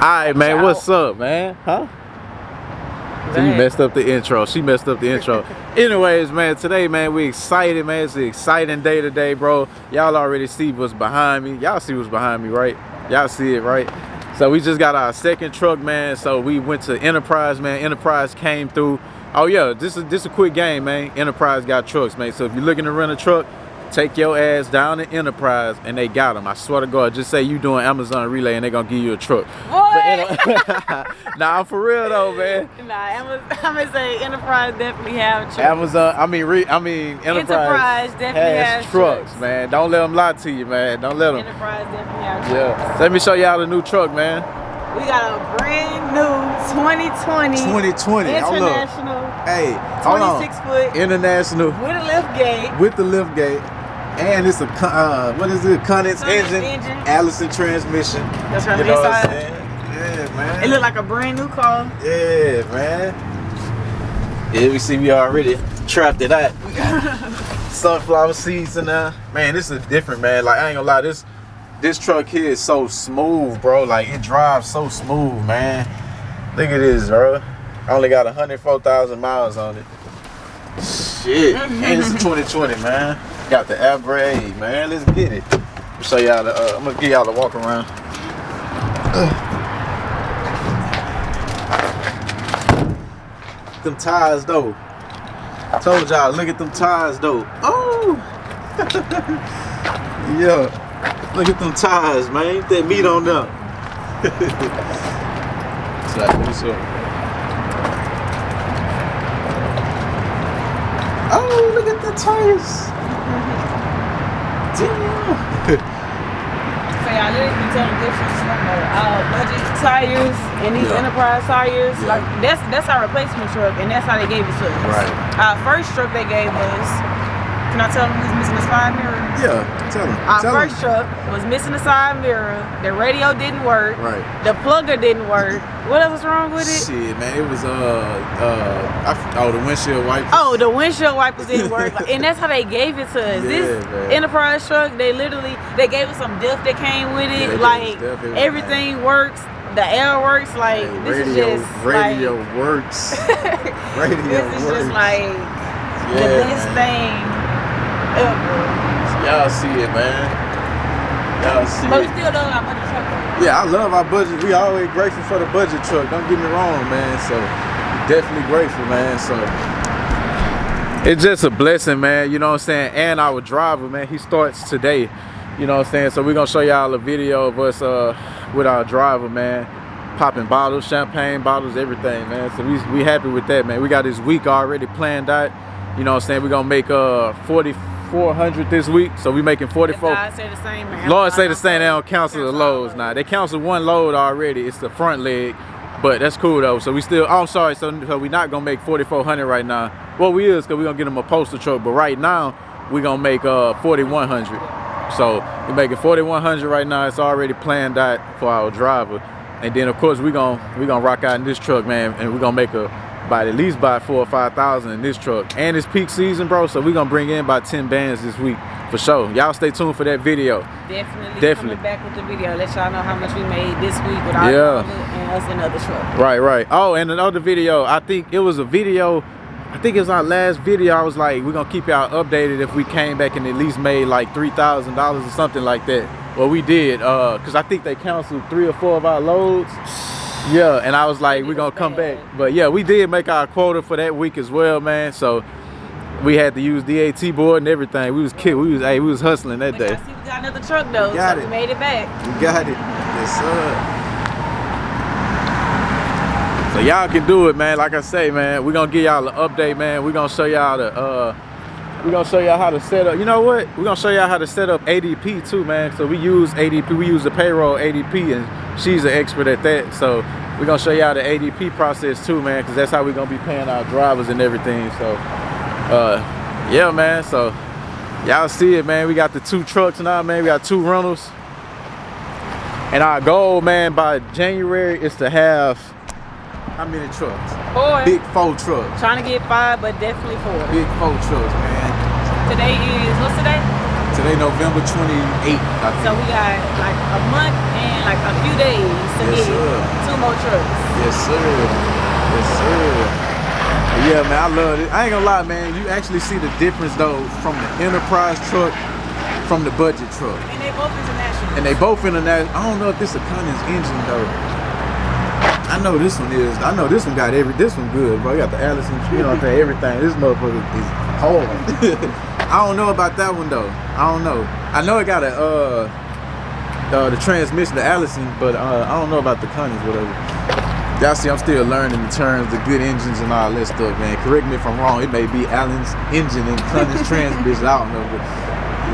Alright, man, what's up, man? Huh? So you messed up the intro. She messed up the intro. Anyways, man, today, man, we excited, man. It's an exciting day today, bro. Y'all already see what's behind me. Y'all see what's behind me, right? Y'all see it, right? So we just got our second truck, man. So we went to Enterprise, man. Enterprise came through. Oh yeah, this is a quick game, man. Enterprise got trucks, man. So if you're looking to rent a truck, take your ass down to Enterprise and they got them. I swear to God, just say you doing Amazon Relay and they gonna give you a truck. Nah, I'm for real though, man. Nah, I'm gonna say Enterprise definitely have trucks. Amazon, I mean Enterprise definitely has trucks, man. Don't let them lie to you, man. Don't let them. Enterprise definitely have trucks. Yeah. So let me show y'all the new truck, man. We got a brand new 2020 international. Hey, 26 foot international with a lift gate. With the lift gate. And it's a what is it? Cummins engine, Allison transmission. That's right. You know what I'm saying? Yeah, man. It look like a brand new car. Yeah, man. Yeah, we see we already trapped it out. We got sunflower seeds in there. Man, this is different, man. Like I ain't gonna lie, this truck here is so smooth, bro. Like it drives so smooth, man. Look at this, bro. I only got 104,000 miles on it. Shit. And it's a 2020, man. Got the air brake, man. Let's get it. I'll show y'all the. I'm gonna give y'all the walk around. Them tires though. I told y'all, look at them tires though. Oh. Yeah. Look at them tires, man. Ain't that meat on them? What's up? Oh, look at the tires. So y'all literally can tell the difference from budget tires and these Enterprise tires. Yeah. Like that's our replacement truck, and that's how they gave it to us. Right. Our first truck they gave us. Can I tell them who's missing the side mirror? Yeah, tell them. Our first truck was missing the side mirror. The radio didn't work. Right. The plugger didn't work. What else was wrong with it? Shit, man, it was the windshield wipers. Oh, the windshield wipers didn't work, and that's how they gave it to us. Yeah, this man. Enterprise truck, they gave us some diff that came with it. Yeah, like everything works, the air works. Like hey, this radio, is just radio like, works. Radio this is works. just like the best thing ever. Y'all see it, man. Y'all see But it. we still love our budget truck. Yeah, I love our budget. We always grateful for the budget truck. Don't get me wrong, man. So definitely grateful, man. So it's just a blessing, man. You know what I'm saying? And our driver, man, he starts today. You know what I'm saying? So we're gonna show y'all a video of us with our driver, man. Popping bottles, champagne bottles, everything, man. So we happy with that, man. We got this week already planned out. You know what I'm saying? We're gonna make 4,400 this week, so we making 44. Lord say the same, man. Lord say the same. They don't cancel the loads now. They canceled one load already. It's the front leg, but that's cool though. So we still. Oh, I'm sorry. So we not gonna make 4,400 right now. Well, we is, cause we gonna get them a postal truck. But right now we gonna make 4,100. So we're making 4,100 right now. It's already planned out for our driver, and then of course we gonna rock out in this truck, man, and we're gonna make at least 4,000 or 5,000 in this truck. And it's peak season, bro, so we're gonna bring in about 10 bands this week for sure. Y'all stay tuned for that video. Definitely coming back with the video. Let y'all know how much we made this week with our driver and us in other truck. Right. Oh, and another video, I think it was our last video. I was like, we're gonna keep y'all updated if we came back and at least made like $3,000 or something like that. Well, we did, cause I think they canceled 3 or 4 of our loads. Yeah, and I was like, we're gonna come back. But yeah, we did make our quota for that week as well, man. So we had to use DAT board and everything. We was hustling that day. I see we got another truck though, so we made it back. We got it. Yes, sir. So y'all can do it, man. Like I say, man, we're gonna give y'all an update, man. We're gonna show y'all how to set up. You know what? We're gonna show y'all how to set up ADP too, man. So we use ADP, we use the payroll ADP, and she's an expert at that. So we're gonna show y'all the ADP process too, man, because that's how we're gonna be paying our drivers and everything. So yeah, man. So y'all see it, man. We got the 2 trucks now, man. We got 2 rentals. And our goal, man, by January is to have how many trucks? 4. Big 4 trucks. Trying to get 5, but definitely 4. Big 4 trucks, man. Today is, what's today? Today, November 28th. So we got like a month and like a few days to get more trucks. Yes, sir. Yes, sir. Yeah, man, I love it. I ain't gonna lie, man. You actually see the difference though from the Enterprise truck from the budget truck. And they both international. And they both international. I don't know if this is a Cummins engine though. I know this one is. I know this one got this one good, bro. You got the Allison, you know what I'm saying, everything. This motherfucker is hard. I don't know about that one though. I don't know. I know it got a the transmission, the Allison, but I don't know about the Cummins, whatever. Y'all see, I'm still learning the terms, the good engines and all that stuff, man. Correct me if I'm wrong. It may be Allen's engine and Cummins transmission. I don't know, but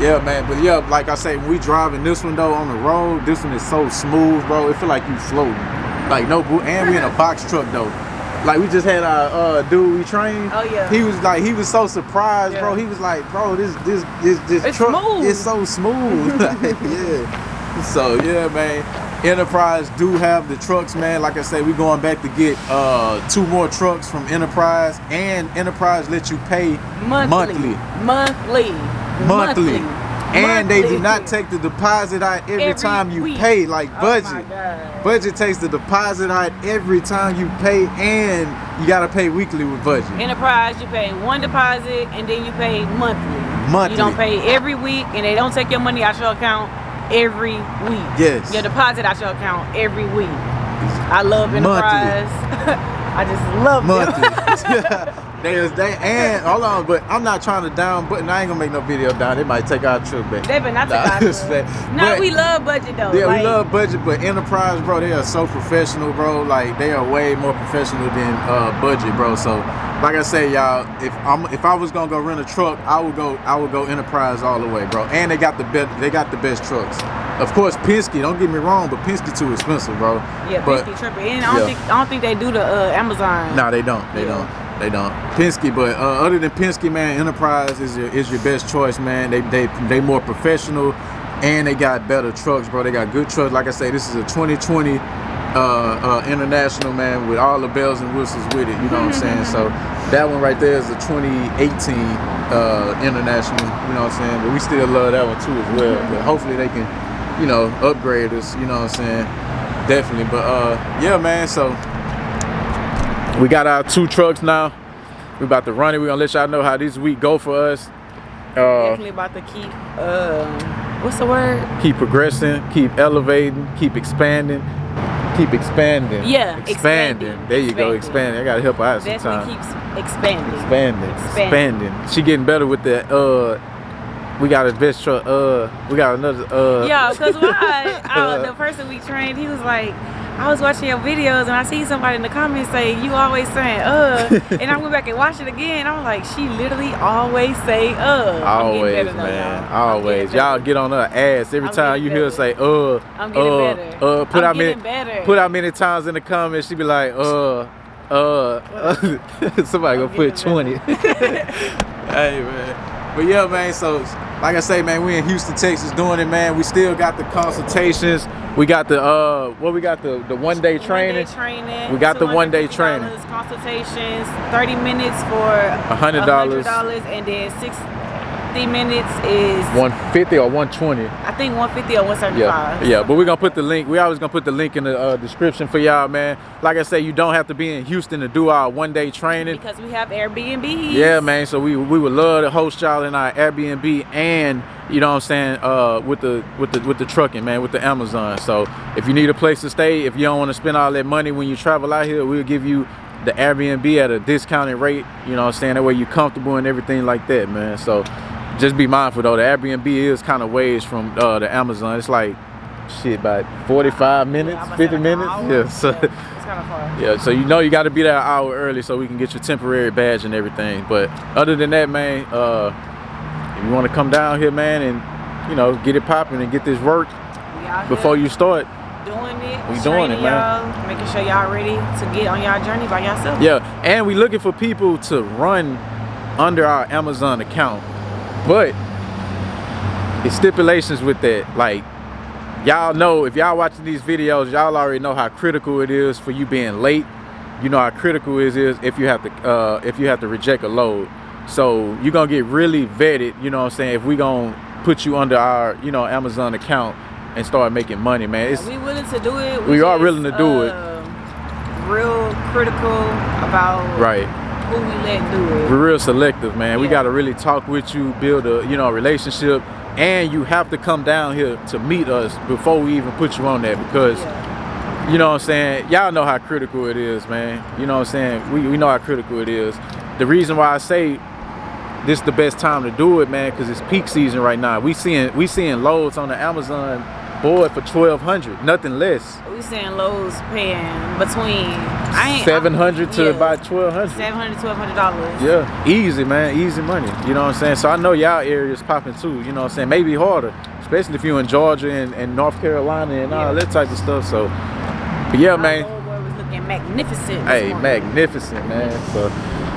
yeah, man. But yeah, like I say, when we driving this one though on the road, this one is so smooth, bro. It feel like you floating, like no. And we in a box truck though. Like we just had our dude we trained. Oh yeah. He was so surprised, bro. He was like, bro, this it's truck smooth. is so smooth. Yeah. So yeah, man. Enterprise do have the trucks, man. Like I say, we going back to get 2 more trucks from Enterprise, and Enterprise let you pay monthly. And they do not take the deposit out every time you pay, like Budget. Budget takes the deposit out every time you pay, and you gotta pay weekly with Budget. Enterprise, you pay 1 deposit and then you pay monthly. You don't pay every week, and they don't take your money out your account every week. Yes. Your deposit out your account every week. I love Enterprise. I just love monthly. They and hold on, but I'm not trying to down, but I ain't gonna make no video down. They might take our truck back. They better not take our truck. No, we love Budget though. Yeah, we love Budget, but Enterprise, bro, they are so professional, bro. Like they are way more professional than Budget, bro. So, like I say, y'all, if I was gonna go rent a truck, I would go Enterprise all the way, bro. And they got the best trucks. Of course, Penske. Don't get me wrong, but Penske too expensive, bro. Yeah, Penske tripping. And I don't think they do the Amazon. No, they don't. They don't. Penske, but other than Penske, man, Enterprise is your best choice, man. They more professional, and they got better trucks, bro. They got good trucks. Like I say, this is a 2020 International, man, with all the bells and whistles with it. You know what I'm saying? So that one right there is a 2018 International. You know what I'm saying? But we still love that one too as well. But hopefully they can, you know, upgrade us. You know what I'm saying? Definitely. But yeah, man. So we got our 2 trucks now. We about to run it. We're gonna let y'all know how this week go for us. Definitely about to keep what's the word? Keep progressing, keep elevating, keep expanding. Keep expanding. Yeah, expanding. There you go, expanding. I gotta help her out sometimes. Definitely keeps expanding. Expanding. She getting better with the we got a best truck. We got another. Yeah, cause why? The person we trained, he was like, I was watching your videos and I see somebody in the comments say you always saying and I went back and watched it again. I was like, she literally always say Always, man. Always. Y'all get on her ass every time you hear her say I'm getting better. Put how many times in the comments she be like somebody gonna put 20. Hey man. But yeah, man, so like I say, man, we in Houston, Texas doing it, man. We still got the consultations. We got the the 1 day training. We got the 1 day training. Consultations, 30 minutes for $100, and then 60 minutes is 150 or 120. I think 150 or 175. Yeah, but we're gonna put the link. We always gonna put the link in the description for y'all, man. Like I say, you don't have to be in Houston to do our 1 day training because we have Airbnb. Yeah, man. So we would love to host y'all in our Airbnb, and you know what I'm saying, with the trucking, man, with the Amazon. So if you need a place to stay, if you don't want to spend all that money when you travel out here, we'll give you the Airbnb at a discounted rate. You know what I'm saying? That way you're comfortable and everything like that, man. So just be mindful though, the Airbnb is kind of ways from the Amazon. It's like shit, about 45 minutes, 50 minutes. Yeah, so it's kind of far. Yeah, so you know you got to be there an hour early so we can get your temporary badge and everything. But other than that, man, if you want to come down here, man, and you know get it popping and get this work before you start doing it. We doing it, man. Making sure y'all ready to get on y'all journey by yourself. Yeah, and we looking for people to run under our Amazon account. But it's stipulations with that. Like, y'all know, if y'all watching these videos, y'all already know how critical it is for you being late. You know how critical it is if you have to reject a load. So you're gonna get really vetted, you know what I'm saying, if we gonna put you under our, you know, Amazon account and start making money, man. We willing to do it. We are willing to do it. real critical about Right. who we let do it. We're real selective, man. We Yeah. got to really talk with you, build a relationship, and you have to come down here to meet us before we even put you on there because Yeah. you know what I'm saying, y'all know how critical it is, man. You know what I'm saying, we know how critical it is. The reason why I say this is the best time to do it, man, because it's peak season right now. We seeing loads on the Amazon board for $1,200, nothing less. We seeing Lowe's paying between $700 to yeah, about $1,200. $700 to $1,200. Yeah, easy, man, easy money. You know what I'm saying? So I know y'all area's popping too. You know what I'm saying? Maybe harder, especially if you're in Georgia and North Carolina and all Yeah. that type of stuff. So, but yeah, Our man. Lord boy was looking magnificent. this Hey, morning. magnificent, man.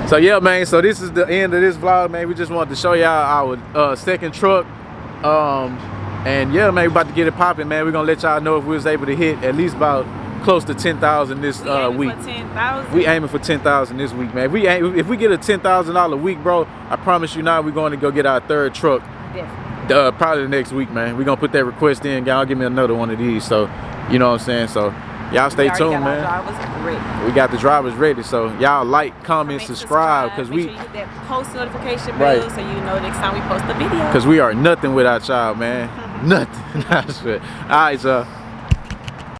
So yeah, man. So this is the end of this vlog, man. We just wanted to show y'all our second truck. And yeah, man, we about to get it popping, man. We're gonna let y'all know if we was able to hit at least about close to 10,000 this We aiming week. for 10,000. We aiming for 10,000 this week, man. If we get a $10,000 week, bro, I promise you now we're going to go get our third truck. Definitely. Probably the next week, man. We're gonna put that request in. Y'all give me another one of these. So, you know what I'm saying? So, y'all stay We already tuned, got our man. drivers ready. We got the drivers ready. So, y'all like, comment, subscribe, because Make we sure you hit that post notification bell Right. so you know next time we post a video. we are nothing without y'all, man. Nothing. All right, y'all.